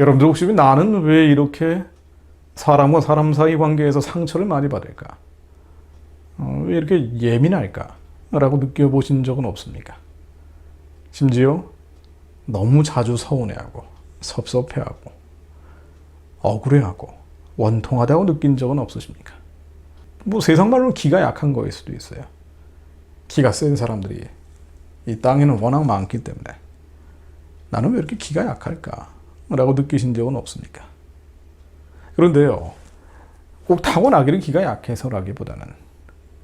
여러분들 혹시 나는 왜 이렇게 사람과 사람 사이 관계에서 상처를 많이 받을까? 왜 이렇게 예민할까? 라고 느껴보신 적은 없습니까? 심지어 너무 자주 서운해하고 섭섭해하고 억울해하고 원통하다고 느낀 적은 없으십니까? 뭐 세상 말로 기가 약한 거일 수도 있어요. 기가 센 사람들이 이 땅에는 워낙 많기 때문에 나는 왜 이렇게 기가 약할까? 라고 느끼신 적은 없습니까? 그런데요, 꼭 타고나기는 기가 약해서라기보다는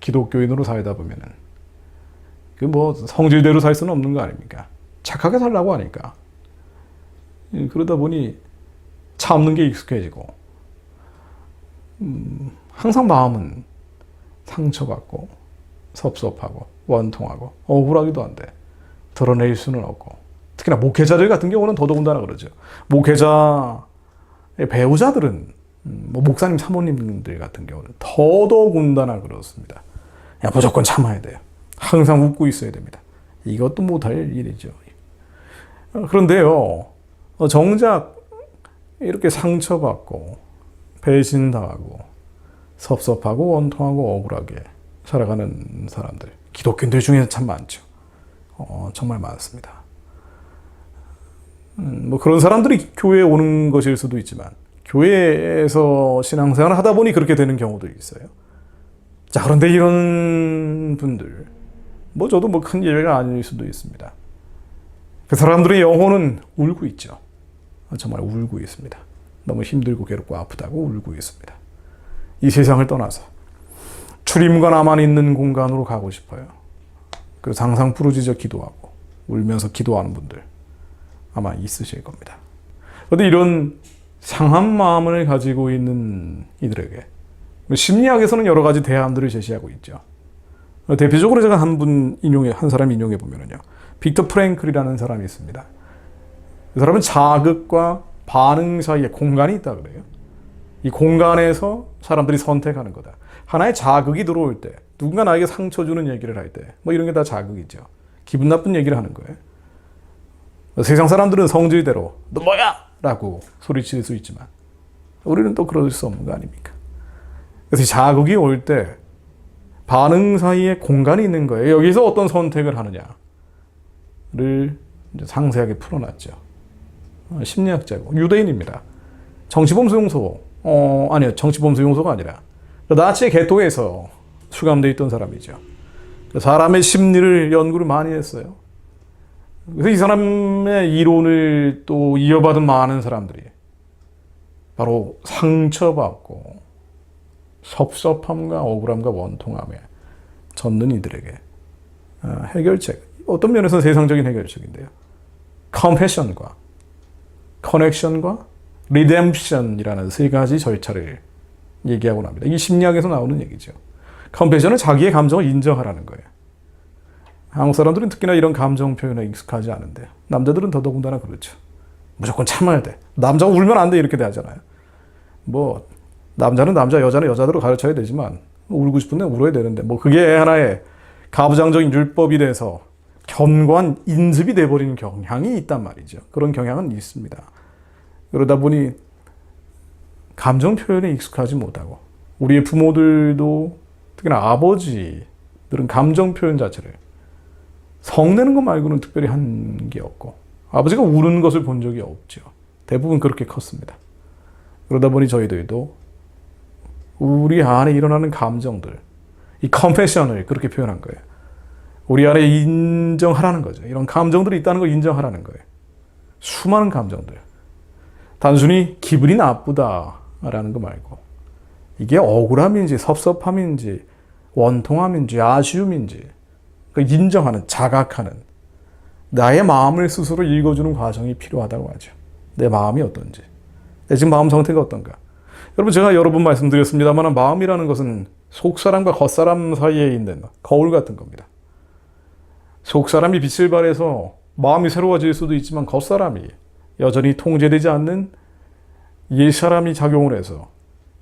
기독교인으로 살다 보면은 그 뭐 성질대로 살 수는 없는 거 아닙니까? 착하게 살라고 하니까. 그러다 보니 참는 게 익숙해지고 항상 마음은 상처받고 섭섭하고 원통하고 억울하기도 한데 드러낼 수는 없고, 특히나 목회자들 같은 경우는 더더군다나 그러죠. 목회자의 배우자들은 뭐 목사님 사모님들 같은 경우는 더더군다나 그렇습니다. 야, 무조건 참아야 돼요. 항상 웃고 있어야 됩니다. 이것도 못할 일이죠. 그런데요, 정작 이렇게 상처받고 배신당하고 섭섭하고 원통하고 억울하게 살아가는 사람들, 기독교인들 중에는 참 많죠. 정말 많습니다. 뭐 그런 사람들이 교회에 오는 것일 수도 있지만 교회에서 신앙생활을 하다 보니 그렇게 되는 경우도 있어요. 자, 그런데 이런 분들, 뭐 저도 뭐 큰 예외가 아닐 수도 있습니다. 그 사람들의 영혼은 울고 있죠. 정말 울고 있습니다. 너무 힘들고 괴롭고 아프다고 울고 있습니다. 이 세상을 떠나서 주님과 나만 있는 공간으로 가고 싶어요. 그래서 항상 부르짖어 기도하고 울면서 기도하는 분들 아마 있으실 겁니다. 그런데 이런 상한 마음을 가지고 있는 이들에게 심리학에서는 여러 가지 대안들을 제시하고 있죠. 대표적으로 제가 한 사람 인용해 보면요, 빅터 프랭클이라는 사람이 있습니다. 그 사람은 자극과 반응 사이에 공간이 있다 그래요. 이 공간에서 사람들이 선택하는 거다. 하나의 자극이 들어올 때, 누군가 나에게 상처 주는 얘기를 할 때, 뭐 이런 게 다 자극이죠. 기분 나쁜 얘기를 하는 거예요. 세상 사람들은 성질대로 너 뭐야! 라고 소리칠 수 있지만 우리는 또 그럴 수 없는 거 아닙니까? 그래서 자극이 올 때 반응 사이에 공간이 있는 거예요. 여기서 어떤 선택을 하느냐를 이제 상세하게 풀어놨죠. 심리학자고 유대인입니다. 정치범수용소, 아니요, 정치범수용소가 아니라 나치의 개토에서 수감되어 있던 사람이죠. 사람의 심리를 연구를 많이 했어요. 그래서 이 사람의 이론을 또 이어받은 많은 사람들이 바로 상처받고 섭섭함과 억울함과 원통함에 젖는 이들에게 해결책, 어떤 면에서는 세상적인 해결책인데요, 컴패션과 커넥션과 리뎀션이라는 세 가지 절차를 얘기하고 납니다. 이게 심리학에서 나오는 얘기죠. 컴패션은 자기의 감정을 인정하라는 거예요. 한국 사람들은 특히나 이런 감정 표현에 익숙하지 않은데 남자들은 더더군다나 그렇죠. 무조건 참아야 돼. 남자가 울면 안 돼. 이렇게 대하잖아요. 뭐 남자는 남자, 여자는 여자대로 가르쳐야 되지만 울고 싶은데 울어야 되는데 뭐 그게 하나의 가부장적인 율법이 돼서 견고한 인습이 돼버리는 경향이 있단 말이죠. 그런 경향은 있습니다. 그러다 보니 감정 표현에 익숙하지 못하고, 우리의 부모들도 특히나 아버지들은 감정 표현 자체를 성내는 것 말고는 특별히 한 게 없고, 아버지가 우는 것을 본 적이 없죠. 대부분 그렇게 컸습니다. 그러다 보니 저희들도 우리 안에 일어나는 감정들, 이 컴패션을 그렇게 표현한 거예요. 우리 안에 인정하라는 거죠. 이런 감정들이 있다는 걸 인정하라는 거예요. 수많은 감정들. 단순히 기분이 나쁘다라는 거 말고 이게 억울함인지 섭섭함인지 원통함인지 아쉬움인지 인정하는, 자각하는, 나의 마음을 스스로 읽어주는 과정이 필요하다고 하죠. 내 마음이 어떤지, 내 지금 마음 상태가 어떤가. 여러분, 제가 여러 번 말씀드렸습니다만 마음이라는 것은 속사람과 겉사람 사이에 있는 거울 같은 겁니다. 속사람이 빛을 발해서 마음이 새로워질 수도 있지만 겉사람이 여전히 통제되지 않는 옛사람이 작용을 해서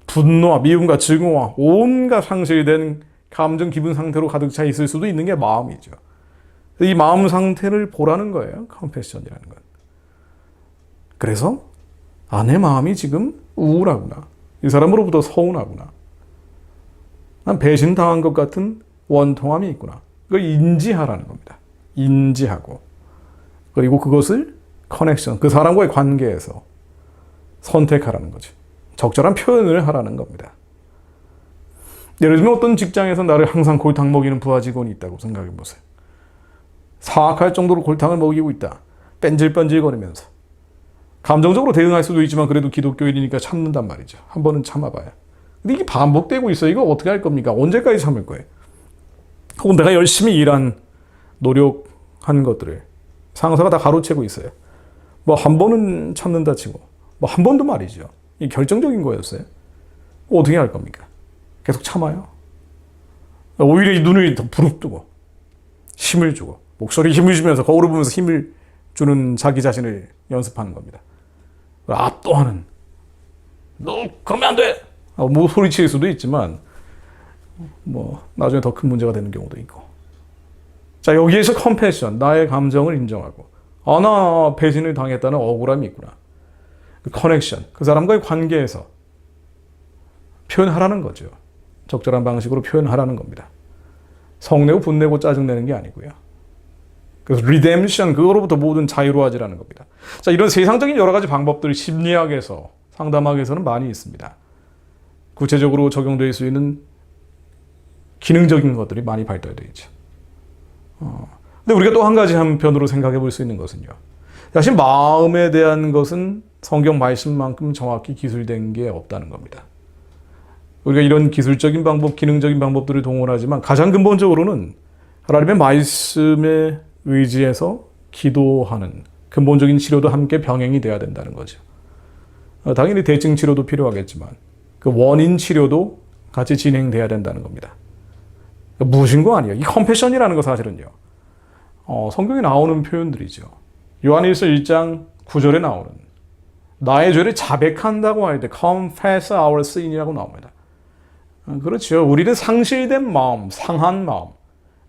분노와 미움과 증오와 온갖 상실된 감정, 기분 상태로 가득 차 있을 수도 있는 게 마음이죠. 이 마음 상태를 보라는 거예요, 컴패션이라는 건. 그래서 아, 내 마음이 지금 우울하구나. 이 사람으로부터 서운하구나. 난 배신당한 것 같은 원통함이 있구나. 그걸 인지하라는 겁니다. 인지하고. 그리고 그것을 커넥션, 그 사람과의 관계에서 선택하라는 거죠. 적절한 표현을 하라는 겁니다. 예를 들면 어떤 직장에서 나를 항상 골탕 먹이는 부하 직원이 있다고 생각해 보세요. 사악할 정도로 골탕을 먹이고 있다. 뺀질뺀질거리면서. 감정적으로 대응할 수도 있지만 그래도 기독교인이니까 참는단 말이죠. 한 번은 참아봐야. 근데 이게 반복되고 있어요. 이거 어떻게 할 겁니까? 언제까지 참을 거예요? 혹은 내가 열심히 일한, 노력한 것들을 상사가 다 가로채고 있어요. 뭐 한 번은 참는다 치고 뭐 한 번도 말이죠. 이 결정적인 거였어요. 어떻게 할 겁니까? 계속 참아요. 오히려 이 눈을 더 부릅뜨고 힘을 주고 목소리 힘을 주면서 거울을 보면서 힘을 주는 자기 자신을 연습하는 겁니다. 압도하는, 너 그러면 안 돼! 뭐 소리칠 수도 있지만 뭐 나중에 더 큰 문제가 되는 경우도 있고. 자, 여기에서 컴패션, 나의 감정을 인정하고, 아, 나 배신을 당했다는 억울함이 있구나. 그 커넥션, 그 사람과의 관계에서 표현하라는 거죠. 적절한 방식으로 표현하라는 겁니다. 성내고 분내고 짜증내는 게 아니고요. 그래서 리뎀션, 그거로부터 모든 자유로워지라는 겁니다. 자, 이런 세상적인 여러 가지 방법들이 심리학에서, 상담학에서는 많이 있습니다. 구체적으로 적용될 수 있는 기능적인 것들이 많이 발달되어 있죠. 근데 우리가 또 한 가지 한편으로 생각해 볼 수 있는 것은요. 사실 마음에 대한 것은 성경 말씀만큼 정확히 기술된 게 없다는 겁니다. 우리가 이런 기술적인 방법, 기능적인 방법들을 동원하지만 가장 근본적으로는 하나님의 말씀에 의지해서 기도하는 근본적인 치료도 함께 병행이 돼야 된다는 거죠. 당연히 대증 치료도 필요하겠지만 그 원인 치료도 같이 진행돼야 된다는 겁니다. 무엇인 거 아니에요. 이 컴패션이라는 거 사실은요. 성경에 나오는 표현들이죠. 요한일서 1장 9절에 나오는 나의 죄를 자백한다고 할 때 confess our sin이라고 나옵니다. 그렇죠. 우리는 상실된 마음, 상한 마음,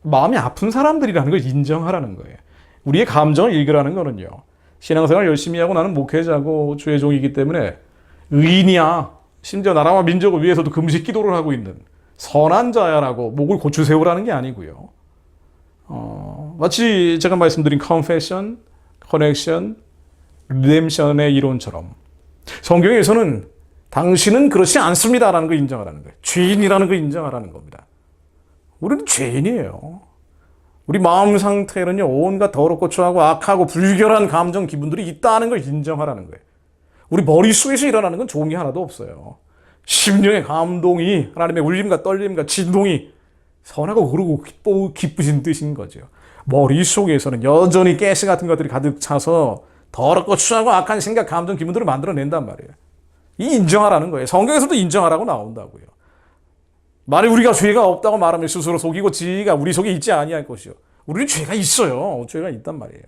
마음이 아픈 사람들이라는 걸 인정하라는 거예요. 우리의 감정을 읽으라는 거는요. 신앙생활 열심히 하고 나는 목회자고 주의 종이기 때문에 의인이야. 심지어 나라와 민족을 위해서도 금식 기도를 하고 있는 선한 자야라고 목을 고추 세우라는 게 아니고요. 마치 제가 말씀드린 confession, connection, redemption의 이론처럼 성경에서는 당신은 그렇지 않습니다라는 걸 인정하라는 거예요. 죄인이라는 걸 인정하라는 겁니다. 우리는 죄인이에요. 우리 마음 상태에는요, 온갖 더럽고 추하고 악하고 불결한 감정, 기분들이 있다는 걸 인정하라는 거예요. 우리 머릿속에서 일어나는 건 좋은 게 하나도 없어요. 심령의 감동이, 하나님의 울림과 떨림과 진동이 선하고 그러고 기쁘신 뜻인 거죠. 머릿속에서는 여전히 가스 같은 것들이 가득 차서 더럽고 추하고 악한 생각, 감정, 기분들을 만들어낸단 말이에요. 이 인정하라는 거예요. 성경에서도 인정하라고 나온다고요. 만약 우리가 죄가 없다고 말하면 스스로 속이고 지가 우리 속에 있지 아니할 것이요. 우리는 죄가 있어요. 죄가 있단 말이에요.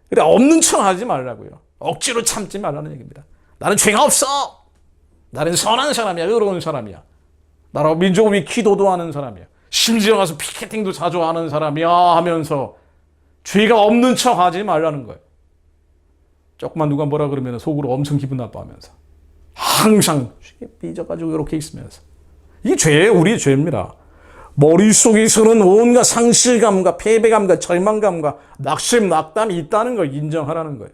근데 없는 척 하지 말라고요. 억지로 참지 말라는 얘기입니다. 나는 죄가 없어. 나는 선한 사람이야. 의로운 사람이야. 나라고 민족을 위해 기도도 하는 사람이야. 심지어 가서 피켓팅도 자주 하는 사람이야 하면서 죄가 없는 척 하지 말라는 거예요. 조금만 누가 뭐라 그러면 속으로 엄청 기분 나빠하면서 항상 삐져가지고 이렇게 있으면서 이게 죄예요. 우리의 죄입니다. 머릿속에서는 온갖 상실감과 패배감과 절망감과 낙심, 낙담이 있다는 걸 인정하라는 거예요.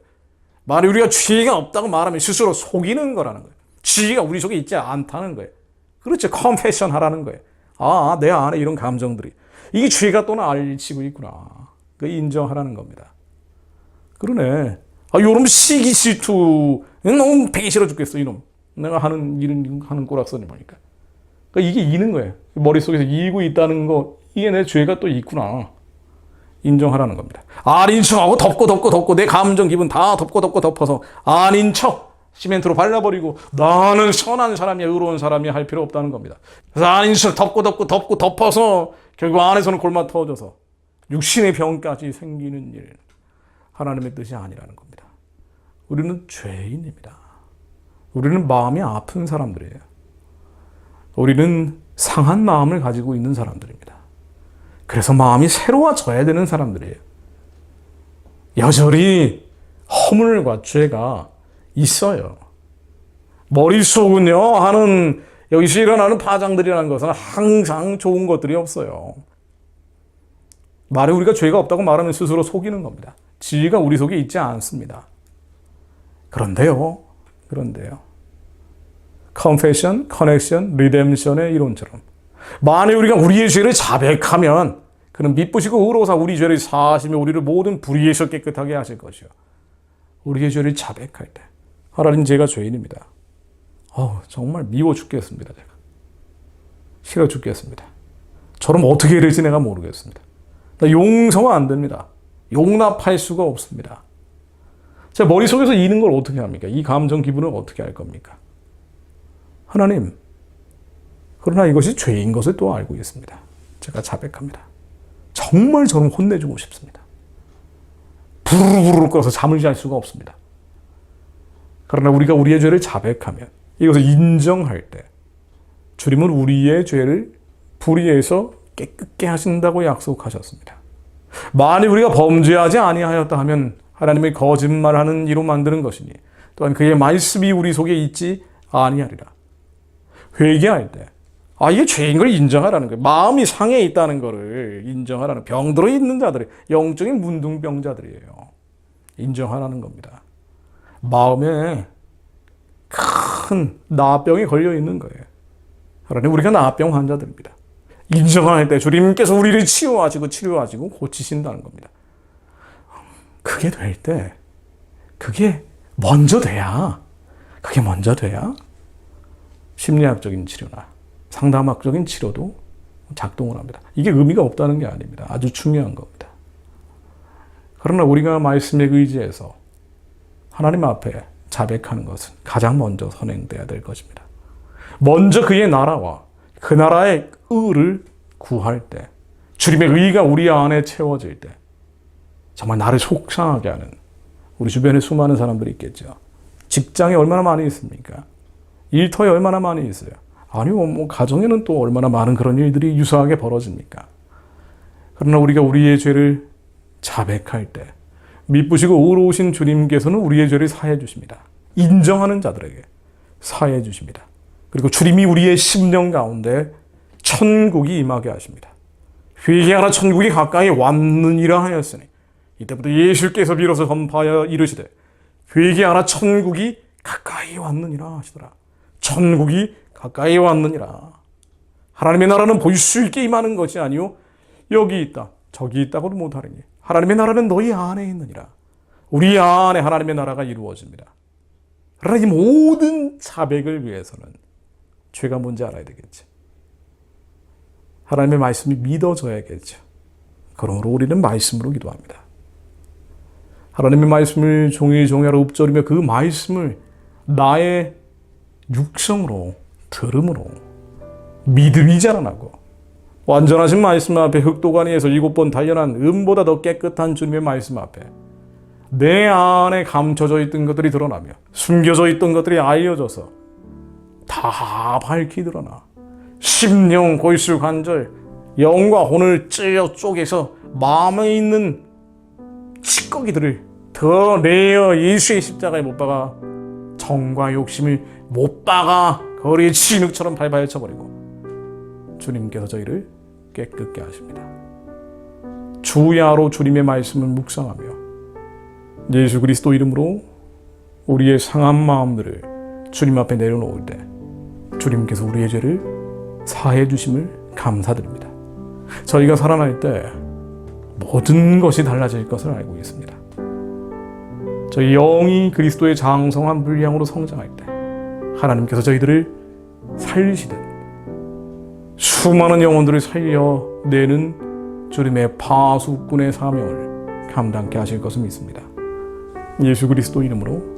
만약 우리가 죄가 없다고 말하면 스스로 속이는 거라는 거예요. 지가 우리 속에 있지 않다는 거예요. 그렇죠. 컴패션 하라는 거예요. 아, 내 안에 이런 감정들이. 이게 죄가 또는 알치고 있구나. 그 인정하라는 겁니다. 그러네. 아, 요놈 시기 질투. 너무 배기 싫어 죽겠어, 이놈. 내가 하는 일은 하는 꼬락서니 보니까. 그러니까 이게 이는 거예요. 머릿속에서 이고 있다는 거, 이게 내 죄가 또 있구나. 인정하라는 겁니다. 아닌 척하고 덮고 내 감정 기분 다 덮어서 아닌 척 시멘트로 발라버리고 나는 선한 사람이야, 의로운 사람이야 할 필요 없다는 겁니다. 그래서 아닌 척 덮어서 결국 안에서는 골마 터져서 육신의 병까지 생기는 일, 하나님의 뜻이 아니라는 겁니다. 우리는 죄인입니다. 우리는 마음이 아픈 사람들이에요. 우리는 상한 마음을 가지고 있는 사람들입니다. 그래서 마음이 새로워져야 되는 사람들이에요. 여전히 허물과 죄가 있어요. 머릿속은요, 하는, 여기서 일어나는 파장들이라는 것은 항상 좋은 것들이 없어요. 말에 우리가 죄가 없다고 말하면 스스로 속이는 겁니다. 지혜가 우리 속에 있지 않습니다. 그런데요. Confession, Connection, Redemption의 이론처럼 만일 우리가 우리의 죄를 자백하면 그는 미쁘시고 의로우사 우리 죄를 사하시며 우리를 모든 불의에서 깨끗하게 하실 것이요. 우리의 죄를 자백할 때 하나님 제가 죄인입니다. 정말 미워 죽겠습니다. 제가 싫어 죽겠습니다. 저럼 어떻게 해야 될지 내가 모르겠습니다. 나 용서가 안 됩니다. 용납할 수가 없습니다. 제 머릿속에서 이는 걸 어떻게 합니까? 이 감정 기분을 어떻게 할 겁니까? 하나님, 그러나 이것이 죄인 것을 또 알고 있습니다. 제가 자백합니다. 정말 저는 혼내주고 싶습니다. 부르르 끓어서 잠을 잘 수가 없습니다. 그러나 우리가 우리의 죄를 자백하면 이것을 인정할 때 주님은 우리의 죄를 불의에서 깨끗게 하신다고 약속하셨습니다. 만일 우리가 범죄하지 아니하였다 하면 하나님의 거짓말하는 이로 만드는 것이니 또한 그의 말씀이 우리 속에 있지 아니하리라. 회개할 때 이게 죄인 걸 인정하라는 거예요. 마음이 상해 있다는 것을 인정하라는, 병들어 있는 자들이 영적인 문둥병자들이에요. 인정하라는 겁니다. 마음에 큰 나병이 걸려 있는 거예요. 하나님, 우리가 나병 환자들입니다. 인정할 때 주님께서 우리를 치료하시고 고치신다는 겁니다. 그게 될 때, 그게 먼저 돼야 심리학적인 치료나 상담학적인 치료도 작동을 합니다. 이게 의미가 없다는 게 아닙니다. 아주 중요한 겁니다. 그러나 우리가 말씀에 의지해서 하나님 앞에 자백하는 것은 가장 먼저 선행돼야 될 것입니다. 먼저 그의 나라와 그 나라의 의를 구할 때, 주님의 의가 우리 안에 채워질 때 정말 나를 속상하게 하는, 우리 주변에 수많은 사람들이 있겠죠. 직장에 얼마나 많이 있습니까? 일터에 얼마나 많이 있어요. 아니요, 가정에는 또 얼마나 많은 그런 일들이 유사하게 벌어집니까? 그러나 우리가 우리의 죄를 자백할 때 미쁘시고 의로우신 주님께서는 우리의 죄를 사해 주십니다. 인정하는 자들에게 사해 주십니다. 그리고 주님이 우리의 심령 가운데 천국이 임하게 하십니다. 회개하라, 천국이 가까이 왔느니라 하였으니, 이때부터 예수께서 비로소 선포하여 이르시되 회개하라, 천국이 가까이 왔느니라 하시더라. 천국이 가까이 왔느니라. 하나님의 나라는 볼 수 있게 임하는 것이 아니요 여기 있다 저기 있다고도 못하리니 하나님의 나라는 너희 안에 있느니라. 우리 안에 하나님의 나라가 이루어집니다. 그러나 이 모든 자백을 위해서는 죄가 뭔지 알아야 되겠지. 하나님의 말씀이 믿어져야겠죠. 그러므로 우리는 말씀으로 기도합니다. 하나님의 말씀을 종일종일하러 읊조리며 그 말씀을 나의 육성으로 들음으로 믿음이 자라나고, 완전하신 말씀 앞에 흑도가니에서 7번 단련한 음보다 더 깨끗한 주님의 말씀 앞에 내 안에 감춰져 있던 것들이 드러나며 숨겨져 있던 것들이 알려져서 다 밝히 드러나 심령, 골수, 관절, 영과 혼을 찢어 쪼개서 마음에 있는 찌꺼기들을 더 내어 예수의 십자가에 못 박아 정과 욕심을 못 박아 거리의 진흙처럼 발발 쳐버리고 주님께서 저희를 깨끗게 하십니다. 주야로 주님의 말씀을 묵상하며 예수 그리스도 이름으로 우리의 상한 마음들을 주님 앞에 내려놓을 때 주님께서 우리의 죄를 사해 주심을 감사드립니다. 저희가 살아날 때 모든 것이 달라질 것을 알고 있습니다. 저희 영이 그리스도의 장성한 분량으로 성장할 때 하나님께서 저희들을 살리시듯 수많은 영혼들을 살려내는 주님의 파수꾼의 사명을 감당케 하실 것을 믿습니다. 예수 그리스도 이름으로